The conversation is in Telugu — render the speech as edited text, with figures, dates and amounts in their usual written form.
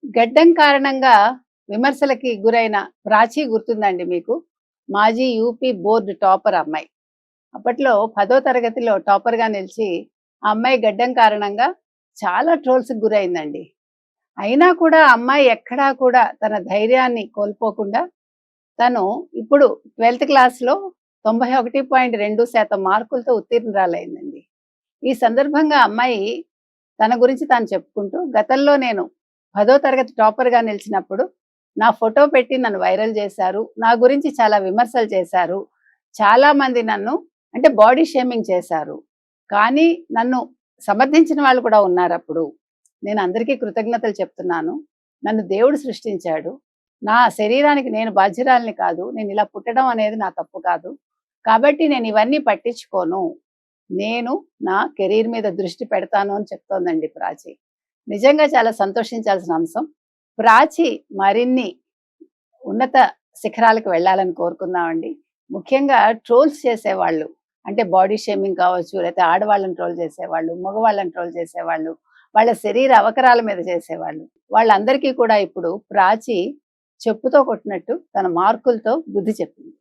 గడ్డం కారణంగా విమర్శలకి గురైన ప్రాచీ గుర్తుందండి మీకు? మాజీ యూపీ బోర్డ్ టాపర్ అమ్మాయి. అప్పట్లో 10వ తరగతిలో టాపర్‌గా నిలిచి, ఆ అమ్మాయి గడ్డం కారణంగా చాలా ట్రోల్స్‌కి గురైందండి. అయినా కూడా ఆ అమ్మాయి ఎక్కడా కూడా తన ధైర్యాన్ని కోల్పోకుండా, తను ఇప్పుడు 12థ్ క్లాస్‌లో 91.2% మార్కులతో ఉత్తీర్ణురాలైందండి. ఈ సందర్భంగా అమ్మాయి తన గురించి తాను చెప్పుకుంటూ, గతంలో నేను 10వ తరగతి టాపర్‌గా నిలిచినప్పుడు, నా ఫోటో పెట్టి నన్ను వైరల్ చేశారు. నా గురించి చాలా విమర్శలు చేశారు. చాలామంది నన్ను అంటే బాడీ షేమింగ్ చేశారు. కానీ నన్ను సమర్థించిన వాళ్ళు కూడా ఉన్నారప్పుడు. నేను అందరికీ కృతజ్ఞతలు చెప్తున్నాను. నన్ను దేవుడు సృష్టించాడు. నా శరీరానికి నేను బాధ్యురాలిని కాదు. నేను ఇలా పుట్టడం అనేది నా తప్పు కాదు. కాబట్టి నేను ఇవన్నీ పట్టించుకోను. నేను నా కెరీర్ మీద దృష్టి పెడతాను అని చెప్తోందండి ప్రాచి. నిజంగా చాలా సంతోషించాల్సిన అంశం. ప్రాచి మరిన్ని ఉన్నత శిఖరాలకు వెళ్ళాలని కోరుకుందామండి. ముఖ్యంగా ట్రోల్స్ చేసేవాళ్ళు, అంటే బాడీ షేమింగ్ కావచ్చు, లేతే ఆడవాళ్ళని ట్రోల్ చేసేవాళ్ళు, మగవాళ్ళని ట్రోల్ చేసేవాళ్ళు, వాళ్ళ శరీర అవకరాల మీద చేసేవాళ్ళు. వాళ్ళందరికీ కూడా ఇప్పుడు ప్రాచి చెప్పుతో కొట్టినట్టు తన మార్కులతో బుద్ధి చెప్పింది.